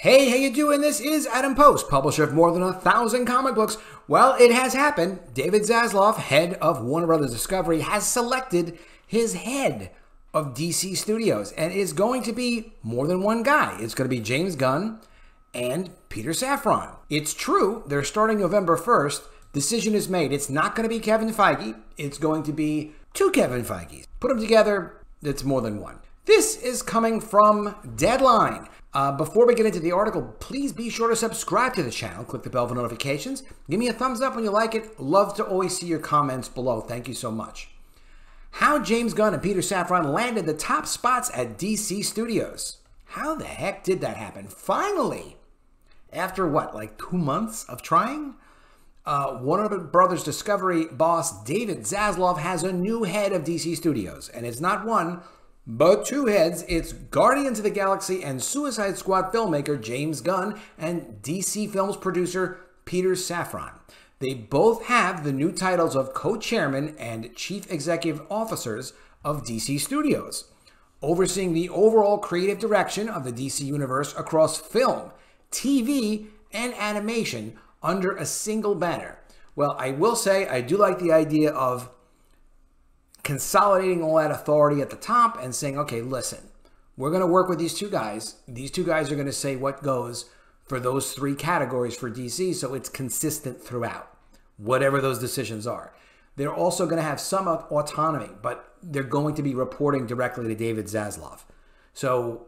Hey, how you doing? This is Adam Post, publisher of more than 1,000 comic books. Well, it has happened. David Zaslav, head of Warner Brothers Discovery, has selected his head of DC Studios, and it is going to be more than one guy. It's going to be James Gunn and Peter Safran. It's true, they're starting November 1st. Decision is made. It's not going to be Kevin Feige. It's going to be two Kevin Feiges. Put them together, it's more than one. This is coming from Deadline. Before we get into the article, please be sure to subscribe to the channel. Click the bell for notifications. Give me a thumbs up when you like it. Love to always see your comments below. Thank you so much. How James Gunn and Peter Safran landed the top spots at DC Studios. How the heck did that happen? Finally, after what, like 2 months of trying? Warner Brothers Discovery boss David Zaslav has a new head of DC Studios, and it's not one, but two heads. It's Guardians of the Galaxy and Suicide Squad filmmaker James Gunn and DC Films producer Peter Safran. They both have the new titles of co-chairman and chief executive officers of DC Studios, overseeing the overall creative direction of the DC universe across film, TV, and animation under a single banner. Well, I will say I do like the idea of consolidating all that authority at the top and saying, okay, listen, we're going to work with these two guys. These two guys are going to say what goes for those three categories for DC, so it's consistent throughout, whatever those decisions are. They're also going to have some autonomy, but they're going to be reporting directly to David Zaslav. So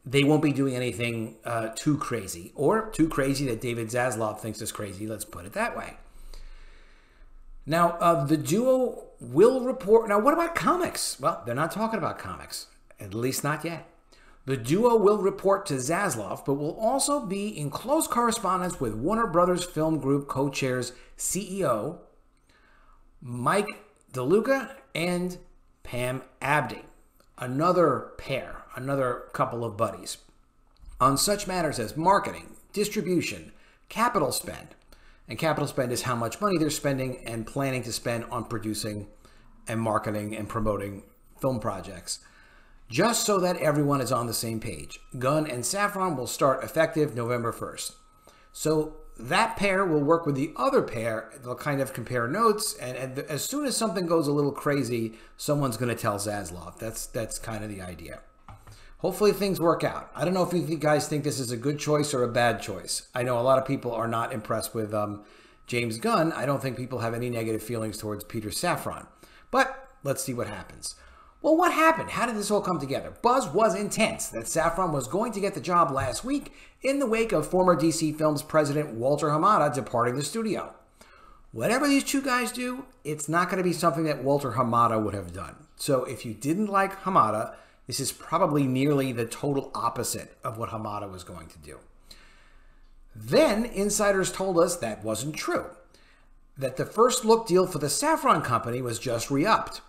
they won't be doing anything too crazy, or too crazy that David Zaslav thinks is crazy. Let's put it that way. Now, the duo will report. Now, what about comics? Well, they're not talking about comics, at least not yet. The duo will report to Zaslav, but will also be in close correspondence with Warner Brothers Film Group co-chairs CEO Mike DeLuca and Pam Abdy. Another pair, another couple of buddies, on such matters as marketing, distribution, capital spend. And capital spend is how much money they're spending and planning to spend on producing and marketing and promoting film projects, just so that everyone is on the same page. Gunn and Safran will start effective November 1st. So that pair will work with the other pair. They'll kind of compare notes, and as soon as something goes a little crazy, someone's going to tell Zaslav. That's kind of the idea. Hopefully things work out. I don't know if you guys think this is a good choice or a bad choice. I know a lot of people are not impressed with James Gunn. I don't think people have any negative feelings towards Peter Safran. But let's see what happens. Well, what happened? How did this all come together? Buzz was intense that Safran was going to get the job last week in the wake of former DC Films president Walter Hamada departing the studio. Whatever these two guys do, it's not going to be something that Walter Hamada would have done. So if you didn't like Hamada, this is probably nearly the total opposite of what Hamada was going to do. Then insiders told us that wasn't true, that the first look deal for the Safran company was just re-upped.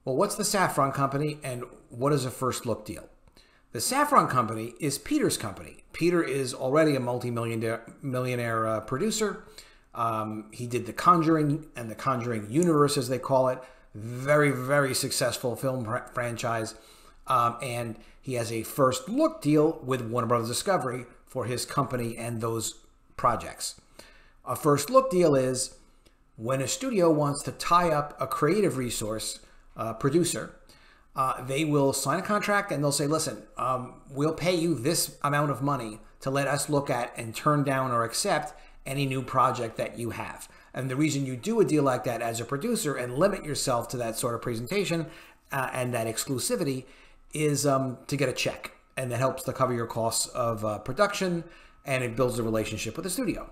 Well, what's the Safran company and what is a first look deal? The Safran company is Peter's company. Peter is already a multi-millionaire producer. He did The Conjuring and The Conjuring universe, as they call it. Very, very successful film franchise. And he has a first look deal with Warner Brothers Discovery for his company and those projects. A first look deal is when a studio wants to tie up a creative resource, producer, they will sign a contract and they'll say, listen, we'll pay you this amount of money to let us look at and turn down or accept any new project that you have. And the reason you do a deal like that as a producer and limit yourself to that sort of presentation and that exclusivity is to get a check, and that helps to cover your costs of production, and it builds a relationship with the studio.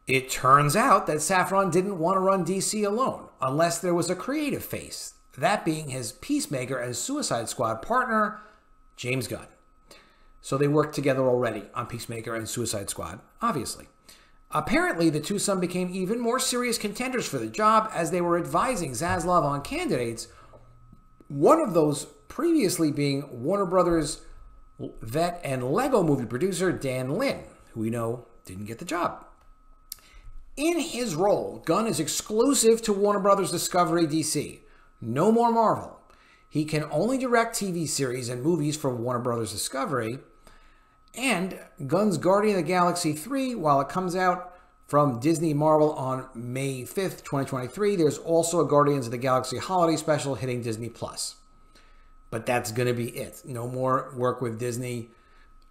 It turns out that Safran didn't want to run DC alone unless there was a creative face, that being his Peacemaker and Suicide Squad partner, James Gunn. So they worked together already on Peacemaker and Suicide Squad, obviously. Apparently, the two sons became even more serious contenders for the job as they were advising Zaslav on candidates, one of those previously being Warner Brothers vet and Lego movie producer Dan Lin, who we know didn't get the job. In his role, Gunn is exclusive to Warner Brothers Discovery DC. No more Marvel. He can only direct TV series and movies for Warner Brothers Discovery, And Gunn's Guardian of the Galaxy 3, while it comes out from Disney Marvel on May 5th, 2023, there's also a Guardians of the Galaxy holiday special hitting Disney+. But that's going to be it. No more work with Disney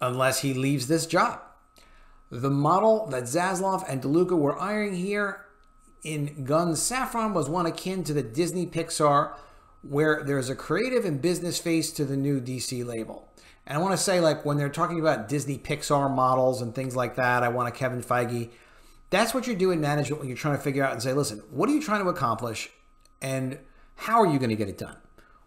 unless he leaves this job. The model that Zaslav and Luca were eyeing here in Gunn and Safran was one akin to the Disney Pixar, where there's a creative and business face to the new DC label. And I want to say, like, when they're talking about Disney Pixar models and things like that, I want a Kevin Feige. That's what you do in management when you're trying to figure out and say, listen, what are you trying to accomplish and how are you going to get it done?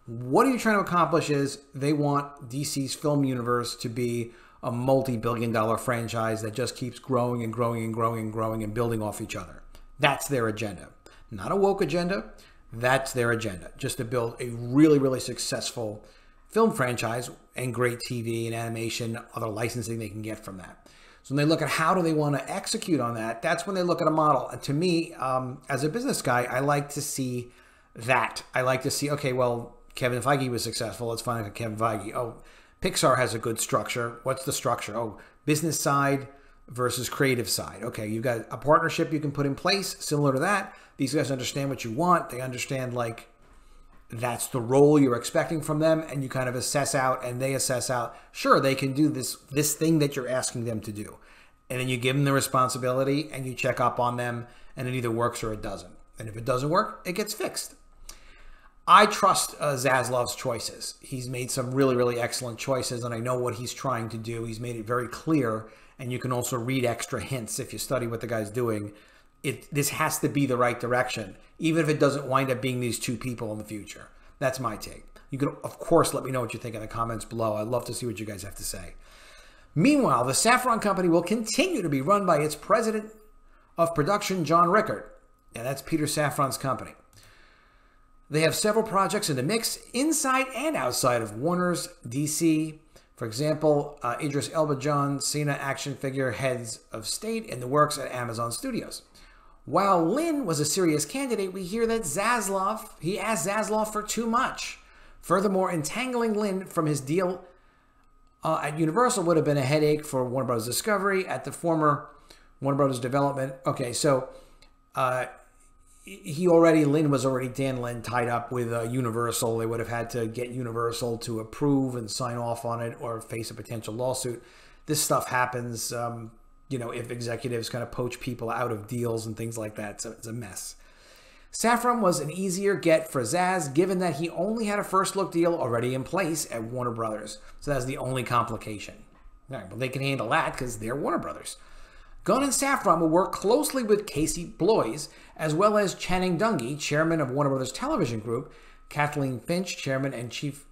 What are you trying to accomplish is they want DC's film universe to be a multi-billion-dollar franchise that just keeps growing and growing and growing and growing and building off each other. That's their agenda. Not a woke agenda. That's their agenda. Just to build a really, really successful film franchise and great TV and animation, other licensing they can get from that. So when they look at how do they want to execute on that, that's when they look at a model. And to me, as a business guy, I like to see that. I like to see, okay, well, Kevin Feige was successful. Let's find out Kevin Feige. Oh, Pixar has a good structure. What's the structure? Oh, business side versus creative side. Okay, you've got a partnership you can put in place similar to that. These guys understand what you want. They understand, like, that's the role you're expecting from them, and you kind of assess out and they assess out, sure, they can do this thing that you're asking them to do. And then you give them the responsibility and you check up on them, and it either works or it doesn't. And if it doesn't work, it gets fixed. I trust Zaslav's choices. He's made some really, really excellent choices, and I know what he's trying to do. He's made it very clear, and you can also read extra hints if you study what the guy's doing. This has to be the right direction, even if it doesn't wind up being these two people in the future. That's my take. You can, of course, let me know what you think in the comments below. I'd love to see what you guys have to say. Meanwhile, the Safran company will continue to be run by its president of production, John Rickard, and that's Peter Safran's company. They have several projects in the mix, inside and outside of Warner's DC. For example, Idris Elba John Cena action figure heads of state in the works at Amazon Studios. While Lin was a serious candidate, we hear that he asked Zaslav for too much. Furthermore, entangling Lin from his deal at Universal would have been a headache for Warner Bros. Discovery at the former Warner Bros. Development. Okay, so Lin was already, Dan Lin, tied up with Universal. They would have had to get Universal to approve and sign off on it or face a potential lawsuit. This stuff happens, if executives kind of poach people out of deals and things like that. So it's a mess. Safran was an easier get for Zaz, given that he only had a first look deal already in place at Warner Brothers. So that's the only complication. All right, well, they can handle that because they're Warner Brothers. Gunn and Safran will work closely with Casey Bloys, as well as Channing Dungey, chairman of Warner Brothers Television Group, Kathleen Finch, chairman and chief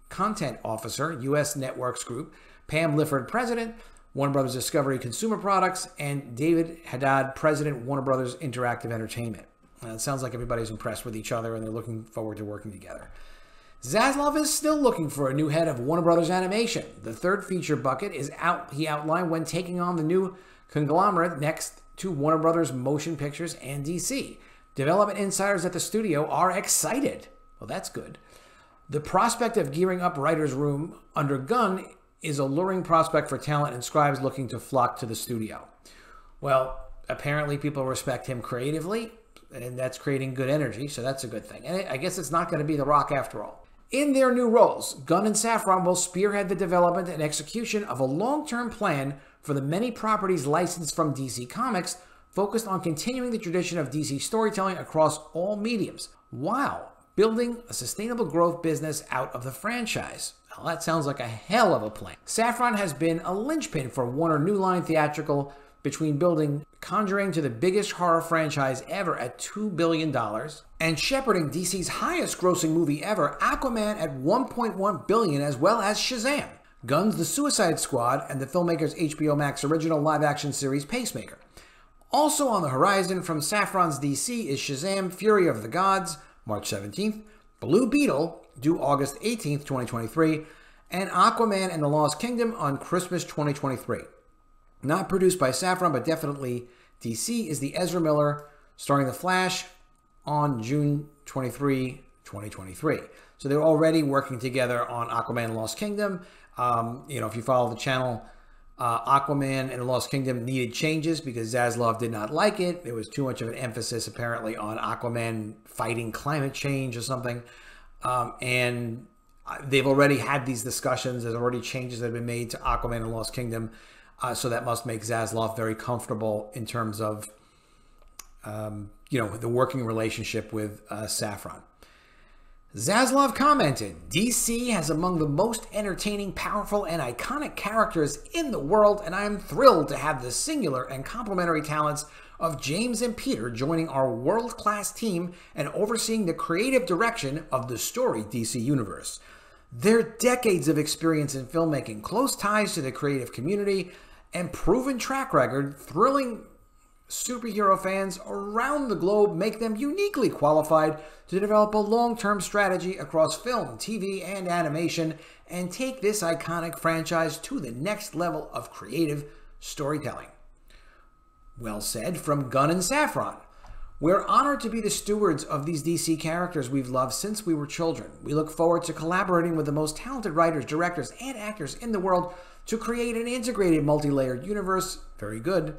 content officer, U.S. Networks Group, Pam Lifford, president, Warner Brothers Discovery Consumer Products, and David Haddad, president, Warner Brothers Interactive Entertainment. It sounds like everybody's impressed with each other and they're looking forward to working together. Zaslav is still looking for a new head of Warner Brothers Animation. The third feature bucket is out. He outlined when taking on the new conglomerate next to Warner Brothers Motion Pictures and DC. Development insiders at the studio are excited. Well, that's good. The prospect of gearing up writer's room under Gunn is a luring prospect for talent and scribes looking to flock to the studio. Well, apparently people respect him creatively, and that's creating good energy, so that's a good thing. And I guess it's not going to be The Rock after all. In their new roles, Gunn and Safran will spearhead the development and execution of a long-term plan for the many properties licensed from DC Comics, focused on continuing the tradition of DC storytelling across all mediums, while building a sustainable growth business out of the franchise. Well, that sounds like a hell of a plan. Safran has been a linchpin for Warner New Line Theatrical, between building Conjuring to the biggest horror franchise ever at $2 billion and shepherding DC's highest grossing movie ever, Aquaman, at $1.1 billion, as well as Shazam, Gunn's The Suicide Squad, and the filmmaker's HBO Max original live-action series Pacemaker. Also on the horizon from Safran's DC is Shazam! Fury of the Gods, March 17th, Blue Beetle, due August 18th, 2023, and Aquaman and the Lost Kingdom on Christmas 2023. Not produced by Safran, but definitely DC, is the Ezra Miller starring The Flash on June 23, 2023. So they're already working together on Aquaman and Lost Kingdom. If you follow the channel, Aquaman and the Lost Kingdom needed changes because Zaslav did not like it. There was too much of an emphasis apparently on Aquaman fighting climate change or something. And they've already had these discussions. There's already changes that have been made to Aquaman and the Lost Kingdom. So that must make Zaslav very comfortable in terms of, the working relationship with Safran. Zaslav commented, DC has among the most entertaining, powerful, and iconic characters in the world, and I am thrilled to have the singular and complementary talents of James and Peter joining our world-class team and overseeing the creative direction of the storied DC universe. Their decades of experience in filmmaking, close ties to the creative community, and proven track record thrilling superhero fans around the globe make them uniquely qualified to develop a long-term strategy across film, TV, and animation and take this iconic franchise to the next level of creative storytelling. Well said from Gunn and Safran. We're honored to be the stewards of these DC characters we've loved since we were children. We look forward to collaborating with the most talented writers, directors, and actors in the world to create an integrated, multi-layered universe, very good,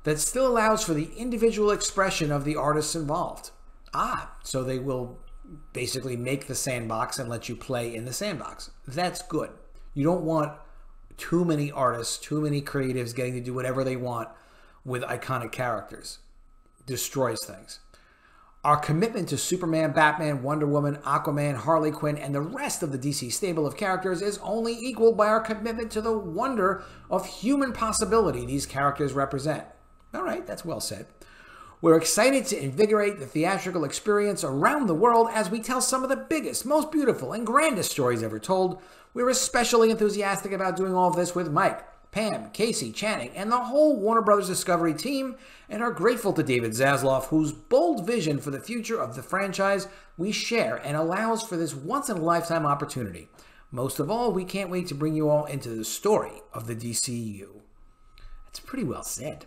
that still allows for the individual expression of the artists involved. So they will basically make the sandbox and let you play in the sandbox. That's good. You don't want too many artists, too many creatives getting to do whatever they want with iconic characters. Destroys things. Our commitment to Superman, Batman, Wonder Woman, Aquaman, Harley Quinn, and the rest of the DC stable of characters is only equaled by our commitment to the wonder of human possibility these characters represent. All right, that's well said. We're excited to invigorate the theatrical experience around the world as we tell some of the biggest, most beautiful, and grandest stories ever told. We're especially enthusiastic about doing all of this with Mike, Pam, Casey, Channing, and the whole Warner Bros. Discovery team, and are grateful to David Zaslav, whose bold vision for the future of the franchise we share and allows for this once-in-a-lifetime opportunity. Most of all, we can't wait to bring you all into the story of the DCU. That's pretty well said.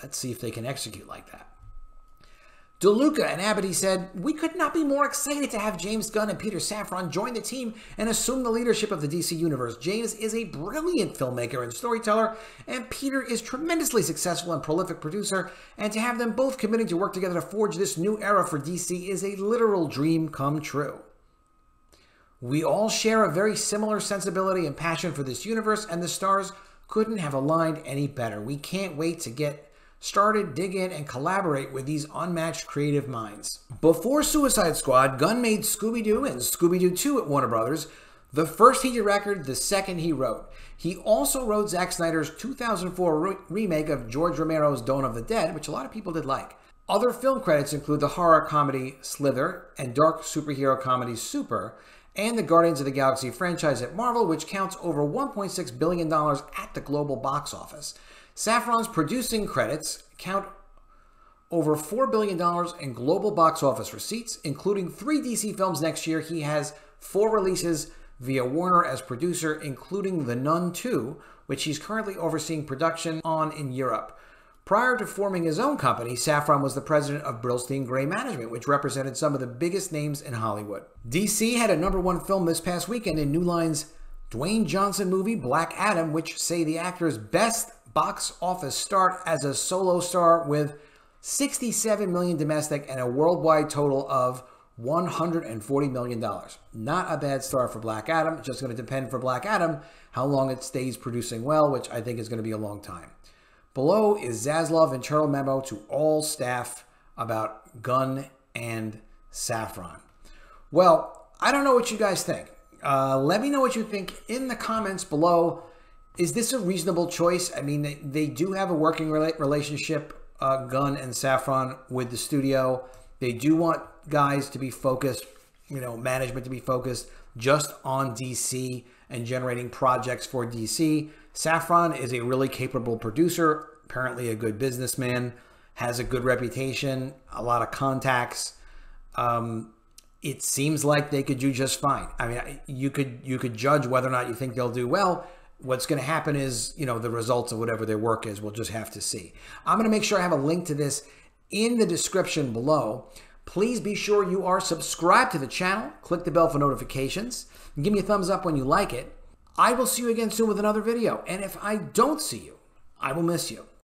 Let's see if they can execute like that. Luca and Abdy said, we could not be more excited to have James Gunn and Peter Safran join the team and assume the leadership of the DC Universe. James is a brilliant filmmaker and storyteller, and Peter is tremendously successful and prolific producer, and to have them both committing to work together to forge this new era for DC is a literal dream come true. We all share a very similar sensibility and passion for this universe, and the stars couldn't have aligned any better. We can't wait to get started, dig in, and collaborate with these unmatched creative minds. Before Suicide Squad, Gunn made Scooby-Doo and Scooby-Doo 2 at Warner Brothers. The first he directed, the second he wrote. He also wrote Zack Snyder's 2004 remake of George Romero's Dawn of the Dead, which a lot of people did like. Other film credits include the horror comedy Slither and dark superhero comedy Super, and the Guardians of the Galaxy franchise at Marvel, which counts over $1.6 billion at the global box office. Safran's producing credits count over $4 billion in global box office receipts, including 3 DC films next year. He has 4 releases via Warner as producer, including The Nun 2, which he's currently overseeing production on in Europe. Prior to forming his own company, Safran was the president of Brillstein Gray Management, which represented some of the biggest names in Hollywood. DC had a #1 film this past weekend in New Line's Dwayne Johnson movie Black Adam, which say the actor's best box office start as a solo star with $67 million domestic and a worldwide total of $140 million. Not a bad start for Black Adam. It's just going to depend for Black Adam how long it stays producing well, which I think is going to be a long time. Below is Zaslav's internal memo to all staff about Gunn and Safran. Well, I don't know what you guys think. Let me know what you think in the comments below. Is this a reasonable choice? I mean, they do have a working relationship, Gunn and Safran, with the studio. They do want guys to be focused, management to be focused just on DC and generating projects for DC. Safran is a really capable producer, apparently a good businessman, has a good reputation, a lot of contacts. It seems like they could do just fine. I mean, you could judge whether or not you think they'll do well. What's going to happen is, the results of whatever their work is, we'll just have to see. I'm going to make sure I have a link to this in the description below. Please be sure you are subscribed to the channel. Click the bell for notifications. And give me a thumbs up when you like it. I will see you again soon with another video. And if I don't see you, I will miss you.